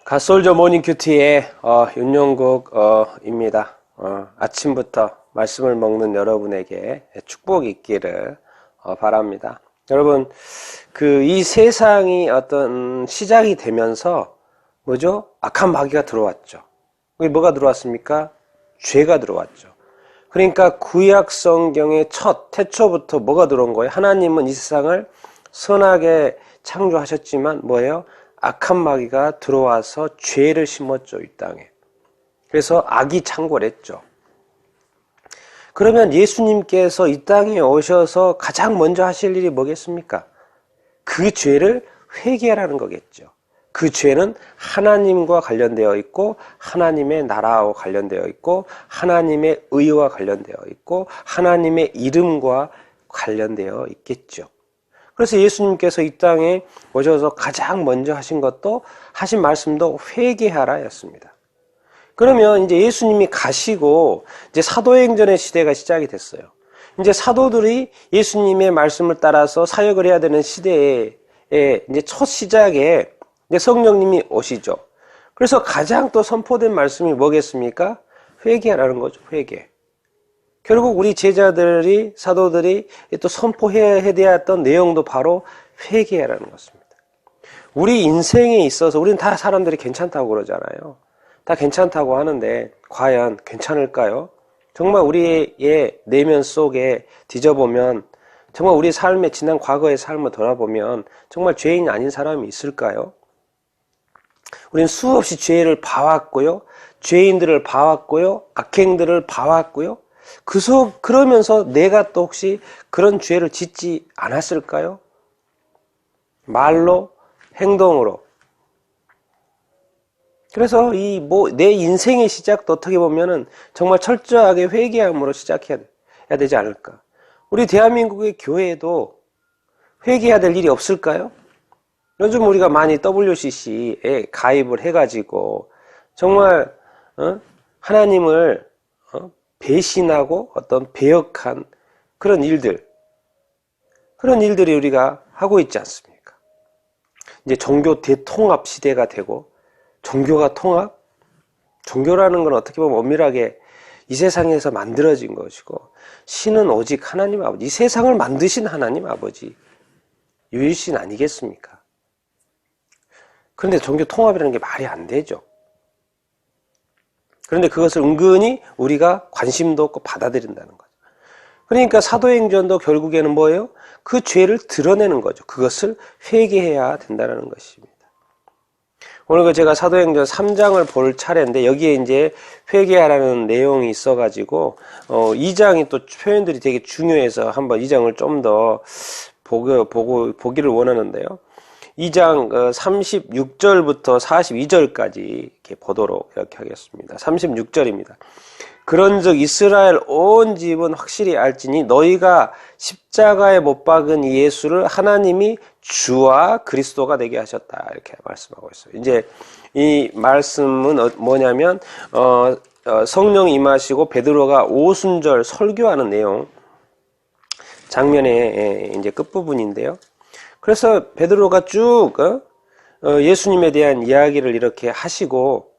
갓솔저 모닝 큐티의 윤용국입니다. 아침부터 말씀을 먹는 여러분에게 축복이 있기를 바랍니다. 여러분, 이 세상이 어떤 시작이 되면서 뭐죠? 악한 마귀가 들어왔죠. 그게 뭐가 들어왔습니까? 죄가 들어왔죠. 그러니까 구약 성경의 태초부터 뭐가 들어온 거예요? 하나님은 이 세상을 선하게 창조하셨지만 뭐예요? 악한 마귀가 들어와서 죄를 심었죠, 이 땅에. 그래서 악이 창궐했죠. 그러면 예수님께서 이 땅에 오셔서 가장 먼저 하실 일이 뭐겠습니까? 그 죄를 회개하라는 거겠죠. 그 죄는 하나님과 관련되어 있고 하나님의 나라와 관련되어 있고 하나님의 의와 관련되어 있고 하나님의 이름과 관련되어 있겠죠. 그래서 예수님께서 이 땅에 오셔서 가장 먼저 하신 말씀도 회개하라 였습니다. 그러면 이제 예수님이 가시고 이제 사도행전의 시대가 시작이 됐어요. 이제 사도들이 예수님의 말씀을 따라서 사역을 해야 되는 시대에 이제 첫 시작에 이제 성령님이 오시죠. 그래서 가장 또 선포된 말씀이 뭐겠습니까? 회개하라는 거죠, 회개. 결국 우리 제자들이, 사도들이 또 선포해야 되었던 내용도 바로 회개라는 것입니다. 우리 인생에 있어서 우리는 다 사람들이 괜찮다고 그러잖아요. 다 괜찮다고 하는데 과연 괜찮을까요? 정말 우리의 내면 속에 뒤져보면 정말 우리 삶의 지난 과거의 삶을 돌아보면 정말 죄인이 아닌 사람이 있을까요? 우리는 수없이 죄를 봐왔고요. 죄인들을 봐왔고요. 악행들을 봐왔고요. 그러면서 내가 또 혹시 그런 죄를 짓지 않았을까요? 말로, 행동으로. 그래서 내 인생의 시작도 어떻게 보면은 정말 철저하게 회개함으로 시작해야 되지 않을까. 우리 대한민국의 교회에도 회개해야 될 일이 없을까요? 요즘 우리가 많이 WCC에 가입을 해가지고 정말 하나님을 배신하고 어떤 배역한 그런 일들이 우리가 하고 있지 않습니까? 이제 종교 대통합 시대가 되고 종교가 통합? 종교라는 건 어떻게 보면 엄밀하게 이 세상에서 만들어진 것이고 신은 오직 하나님 아버지, 이 세상을 만드신 하나님 아버지 유일신 아니겠습니까? 그런데 종교 통합이라는 게 말이 안 되죠. 그런데 그것을 은근히 우리가 관심도 없고 받아들인다는 거죠. 그러니까 사도행전도 결국에는 뭐예요? 그 죄를 드러내는 거죠. 그것을 회개해야 된다는 것입니다. 오늘 제가 사도행전 3장을 볼 차례인데 여기에 이제 회개하라는 내용이 있어가지고 2장이 또 표현들이 되게 중요해서 한번 2장을 좀 더 보기를 원하는데요. 2장 36절부터 42절까지 이렇게 보도록 이렇게 하겠습니다. 36절입니다. 그런즉 이스라엘 온 집은 확실히 알지니 너희가 십자가에 못 박은 이 예수를 하나님이 주와 그리스도가 되게 하셨다. 이렇게 말씀하고 있어요. 이제 이 말씀은 뭐냐면 성령이 임하시고 베드로가 오순절 설교하는 내용 장면의 이제 끝부분인데요. 그래서 베드로가 쭉 예수님에 대한 이야기를 이렇게 하시고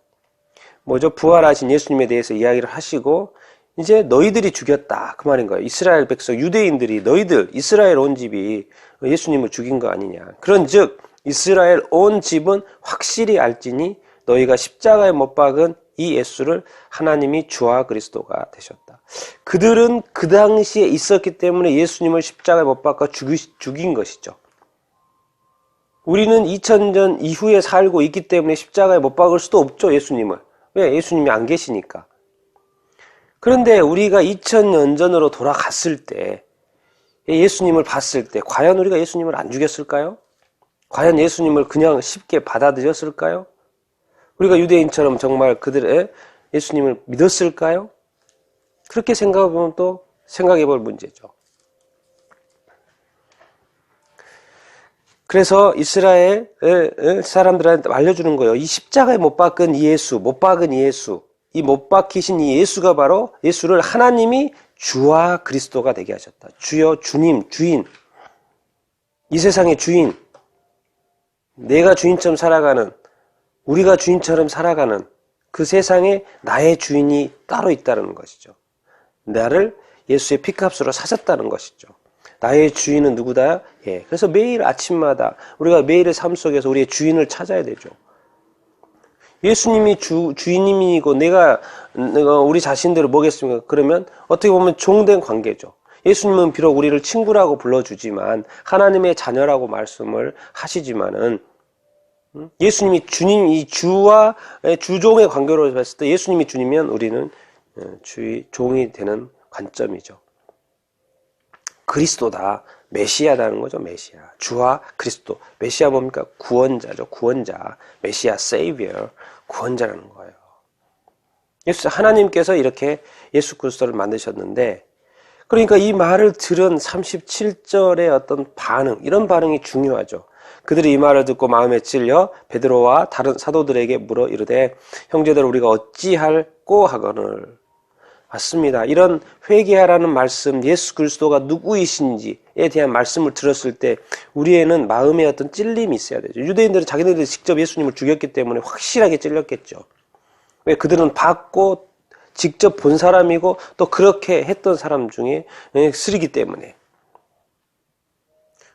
부활하신 예수님에 대해서 이야기를 하시고 이제 너희들이 죽였다 그 말인 거예요. 이스라엘 백성 유대인들이 너희들 이스라엘 온 집이 예수님을 죽인 거 아니냐. 그런즉 이스라엘 온 집은 확실히 알지니 너희가 십자가에 못 박은 이 예수를 하나님이 주와 그리스도가 되셨다. 그들은 그 당시에 있었기 때문에 예수님을 십자가에 못 박아 죽인 것이죠. 우리는 2000년 이후에 살고 있기 때문에 십자가에 못 박을 수도 없죠, 예수님을. 왜? 예수님이 안 계시니까. 그런데 우리가 2000년 전으로 돌아갔을 때, 예수님을 봤을 때, 과연 우리가 예수님을 안 죽였을까요? 과연 예수님을 그냥 쉽게 받아들였을까요? 우리가 유대인처럼 정말 그들의 예수님을 믿었을까요? 그렇게 생각해보면 또 생각해볼 문제죠. 그래서 이스라엘 사람들한테 알려주는 거예요. 이 십자가에 못 박은 이 예수, 이 못 박히신 이 예수가 바로 예수를 하나님이 주와 그리스도가 되게 하셨다. 주여, 주님, 주인. 이 세상의 주인. 내가 주인처럼 살아가는 우리가 주인처럼 살아가는 그 세상에 나의 주인이 따로 있다는 것이죠. 나를 예수의 피값으로 사셨다는 것이죠. 나의 주인은 누구다? 예. 그래서 매일 아침마다 우리가 매일의 삶 속에서 우리의 주인을 찾아야 되죠. 예수님이 주인님이고 내가 우리 자신들을 뭐겠습니까? 그러면 어떻게 보면 종된 관계죠. 예수님은 비록 우리를 친구라고 불러주지만 하나님의 자녀라고 말씀을 하시지만은 예수님이 주님, 이 주와 주종의 관계로 봤을 때 예수님이 주님이면 우리는 종이 되는 관점이죠. 그리스도다. 메시아라는 거죠. 메시아. 주와 그리스도. 메시아 뭡니까? 구원자죠. 구원자. 메시아, 세이비어. 구원자라는 거예요. 하나님께서 이렇게 예수 그리스도를 만드셨는데, 그러니까 이 말을 들은 37절의 어떤 반응, 이런 반응이 중요하죠. 그들이 이 말을 듣고 마음에 찔려 베드로와 다른 사도들에게 물어 이르되 형제들 우리가 어찌할꼬 하거늘. 맞습니다. 이런 회개하라는 말씀, 예수 그리스도가 누구이신지에 대한 말씀을 들었을 때 우리에는 마음에 어떤 찔림이 있어야 되죠. 유대인들은 자기네들이 직접 예수님을 죽였기 때문에 확실하게 찔렸겠죠. 왜? 그들은 받고 직접 본 사람이고 또 그렇게 했던 사람 중에 쓰리기 때문에.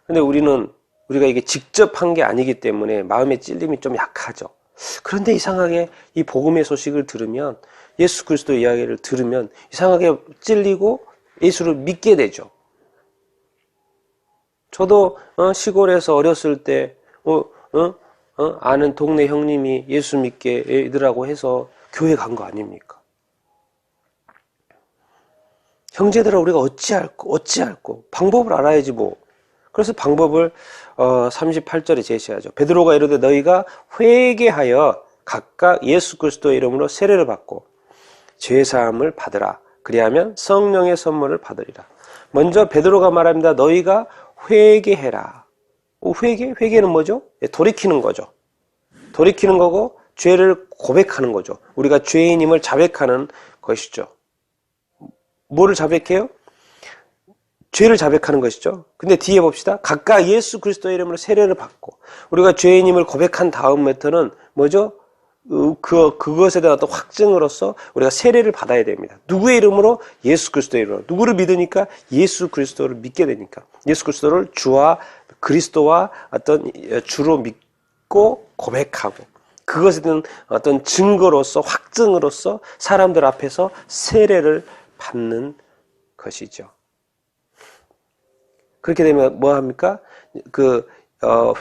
근데 우리가 이게 직접 한 게 아니기 때문에 마음의 찔림이 좀 약하죠. 그런데 이상하게 이 복음의 소식을 들으면, 예수 그리스도 이야기를 들으면 이상하게 찔리고 예수를 믿게 되죠. 저도 시골에서 어렸을 때 아는 동네 형님이 예수 믿게 이더라고 해서 교회 간 거 아닙니까? 형제들아 우리가 어찌할꼬 방법을 알아야지 뭐. 그래서 방법을 38절에 제시하죠. 베드로가 이르되 너희가 회개하여 각각 예수 그리스도의 이름으로 세례를 받고 죄사함을 받으라. 그리하면 성령의 선물을 받으리라. 먼저 베드로가 말합니다. 너희가 회개해라. 회개는 뭐죠? 돌이키는 거죠. 돌이키는 거고 죄를 고백하는 거죠. 우리가 죄인임을 자백하는 것이죠. 뭐를 자백해요? 죄를 자백하는 것이죠. 근데 뒤에 봅시다. 각각 예수 그리스도의 이름으로 세례를 받고 우리가 죄인임을 고백한 다음 메터는 뭐죠? 그것에 대한 어떤 확증으로서 우리가 세례를 받아야 됩니다. 누구의 이름으로? 예수 그리스도의 이름으로. 누구를 믿으니까? 예수 그리스도를 믿게 되니까. 예수 그리스도를 주와 그리스도와 어떤 주로 믿고 고백하고 그것에 대한 어떤 증거로서 확증으로서 사람들 앞에서 세례를 받는 것이죠. 그렇게 되면 뭐 합니까?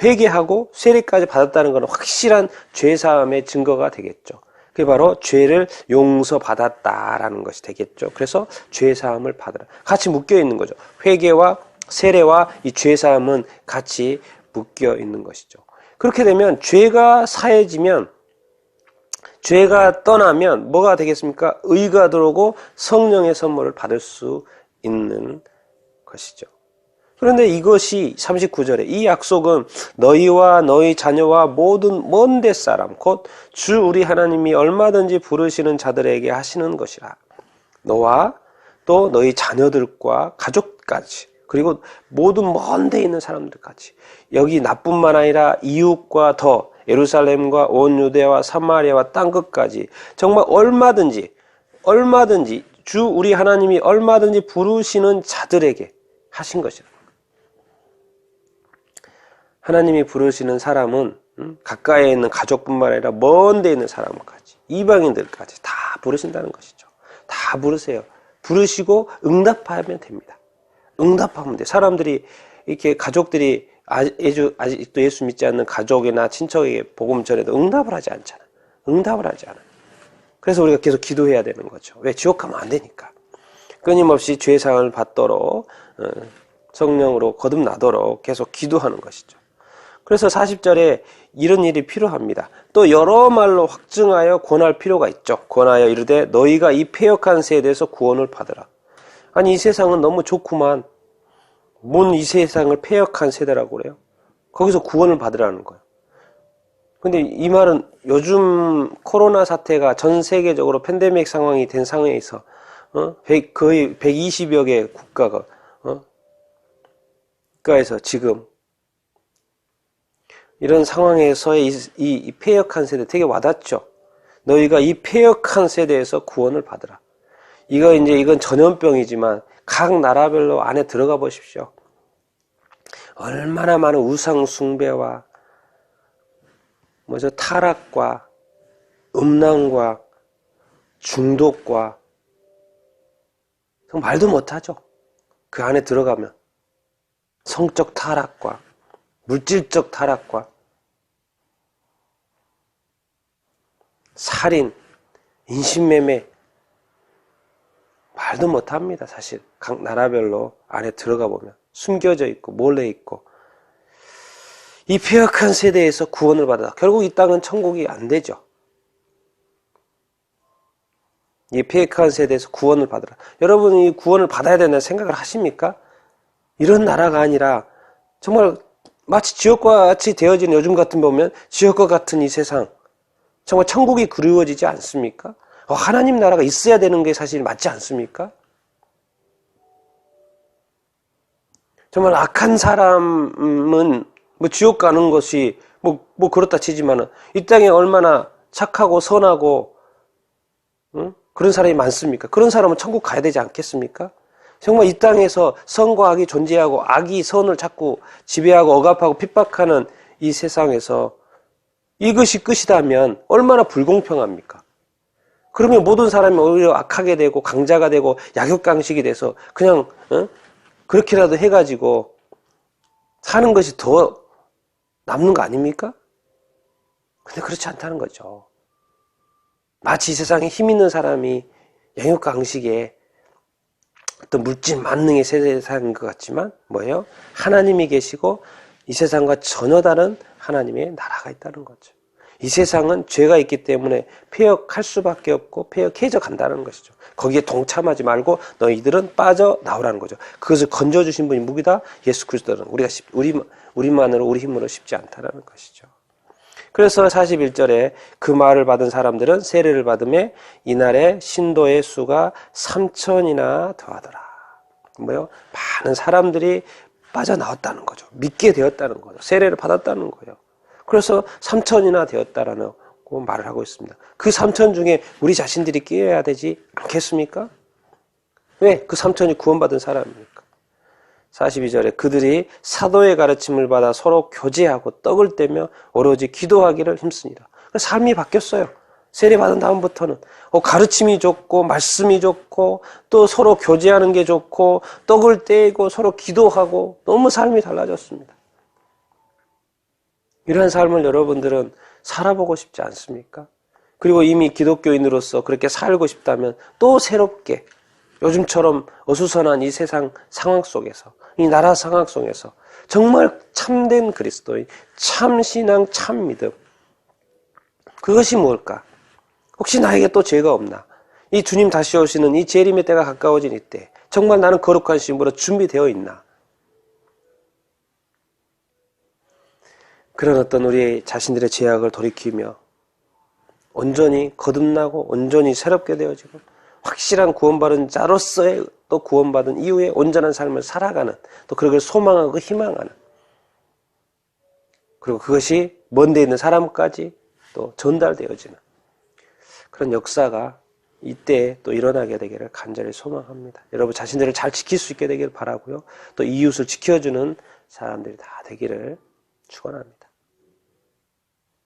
회개하고 세례까지 받았다는 것은 확실한 죄사함의 증거가 되겠죠. 그게 바로 죄를 용서받았다라는 것이 되겠죠. 그래서 죄사함을 받으라. 같이 묶여 있는 거죠. 회개와 세례와 이 죄사함은 같이 묶여 있는 것이죠. 그렇게 되면 죄가 사해지면, 죄가 떠나면 뭐가 되겠습니까? 의가 들어오고 성령의 선물을 받을 수 있는 것이죠. 그런데 이것이 39절에 이 약속은 너희와 너희 자녀와 모든 먼데 사람 곧 주 우리 하나님이 얼마든지 부르시는 자들에게 하시는 것이라. 너와 또 너희 자녀들과 가족까지 그리고 모든 먼데 있는 사람들까지 여기 나뿐만 아니라 이웃과 더 예루살렘과 온 유대와 사마리아와 땅끝까지 정말 얼마든지 주 우리 하나님이 얼마든지 부르시는 자들에게 하신 것이라. 하나님이 부르시는 사람은 가까이에 있는 가족뿐만 아니라 먼 데 있는 사람까지 이방인들까지 다 부르신다는 것이죠. 다 부르세요. 부르시고 응답하면 됩니다. 응답하면 돼요. 사람들이 이렇게 가족들이 아직도 예수 믿지 않는 가족이나 친척에게 복음 전해도 응답을 하지 않잖아요. 응답을 하지 않아요. 그래서 우리가 계속 기도해야 되는 거죠. 왜? 지옥 가면 안 되니까. 끊임없이 죄사함을 받도록 성령으로 거듭나도록 계속 기도하는 것이죠. 그래서 40절에 이런 일이 필요합니다. 또 여러 말로 확증하여 권할 필요가 있죠. 권하여 이르되 너희가 이 패역한 세대에서 구원을 받으라. 아니 이 세상은 너무 좋구만. 뭔 이 세상을 패역한 세대라고 그래요? 거기서 구원을 받으라는 거예요. 근데 이 말은 요즘 코로나 사태가 전 세계적으로 팬데믹 상황이 된 상황에서 거의 120여 개 국가에서 지금 이런 상황에서의 이 패역한 세대 되게 와닿죠. 너희가 이 패역한 세대에서 구원을 받으라. 이건 전염병이지만 각 나라별로 안에 들어가 보십시오. 얼마나 많은 우상 숭배와 타락과 음란과 중독과 말도 못하죠. 그 안에 들어가면 성적 타락과 물질적 타락과 살인, 인신매매 말도 못합니다. 사실 각 나라별로 안에 들어가 보면 숨겨져 있고 몰래 있고 이 폐역한 세대에서 구원을 받아 결국 이 땅은 천국이 안 되죠. 이 폐역한 세대에서 구원을 받으라. 여러분이 이 구원을 받아야 된다는 생각을 하십니까? 이런 나라가 아니라 정말 마치 지옥과 같이 되어진 요즘 같은 보면 지옥과 같은 이 세상 정말 천국이 그리워지지 않습니까? 하나님 나라가 있어야 되는 게 사실 맞지 않습니까? 정말 악한 사람은 지옥 가는 것이 그렇다 치지만은 이 땅에 얼마나 착하고 선하고 그런 사람이 많습니까? 그런 사람은 천국 가야 되지 않겠습니까? 정말 이 땅에서 선과 악이 존재하고 악이 선을 자꾸 지배하고 억압하고 핍박하는 이 세상에서 이것이 끝이라면 얼마나 불공평합니까? 그러면 모든 사람이 오히려 악하게 되고 강자가 되고 약육강식이 돼서 그냥 그렇게라도 해가지고 사는 것이 더 남는 거 아닙니까? 근데 그렇지 않다는 거죠. 마치 이 세상에 힘 있는 사람이 양육강식에 어떤 물질 만능의 세상인 것 같지만 뭐예요? 하나님이 계시고 이 세상과 전혀 다른 하나님의 나라가 있다는 거죠. 이 세상은 죄가 있기 때문에 폐역할 수밖에 없고 폐역해져 간다는 것이죠. 거기에 동참하지 말고 너희들은 빠져나오라는 거죠. 그것을 건져주신 분이 누구다? 예수 그리스도는 우리만으로 우리 힘으로 쉽지 않다는 것이죠. 그래서 41절에 그 말을 받은 사람들은 세례를 받음에 이날에 신도의 수가 3,000이나 더하더라. 뭐요? 많은 사람들이 빠져나왔다는 거죠. 믿게 되었다는 거죠. 세례를 받았다는 거예요. 그래서 3,000이나 되었다라는 말을 하고 있습니다. 그 3,000 중에 우리 자신들이 끼어야 되지 않겠습니까? 왜? 그 3,000이 구원받은 사람입니까? 42절에 그들이 사도의 가르침을 받아 서로 교제하고 떡을 떼며 오로지 기도하기를 힘쓰니라. 삶이 바뀌었어요. 세례받은 다음부터는 가르침이 좋고 말씀이 좋고 또 서로 교제하는 게 좋고 떡을 떼고 서로 기도하고 너무 삶이 달라졌습니다. 이러한 삶을 여러분들은 살아보고 싶지 않습니까? 그리고 이미 기독교인으로서 그렇게 살고 싶다면 또 새롭게 요즘처럼 어수선한 이 세상 상황 속에서 이 나라 상황 속에서 정말 참된 그리스도인, 참신앙, 참믿음 그것이 뭘까? 혹시 나에게 또 죄가 없나? 이 주님 다시 오시는 이 재림의 때가 가까워진 이때 정말 나는 거룩한 신부로 준비되어 있나? 그런 어떤 우리 자신들의 죄악을 돌이키며 온전히 거듭나고 온전히 새롭게 되어지고 확실한 구원받은 자로서의 또 구원받은 이후에 온전한 삶을 살아가는 또 그걸 소망하고 희망하는 그리고 그것이 먼 데 있는 사람까지 또 전달되어지는 그런 역사가 이때 또 일어나게 되기를 간절히 소망합니다. 여러분 자신들을 잘 지킬 수 있게 되기를 바라고요. 또 이웃을 지켜주는 사람들이 다 되기를 축원합니다.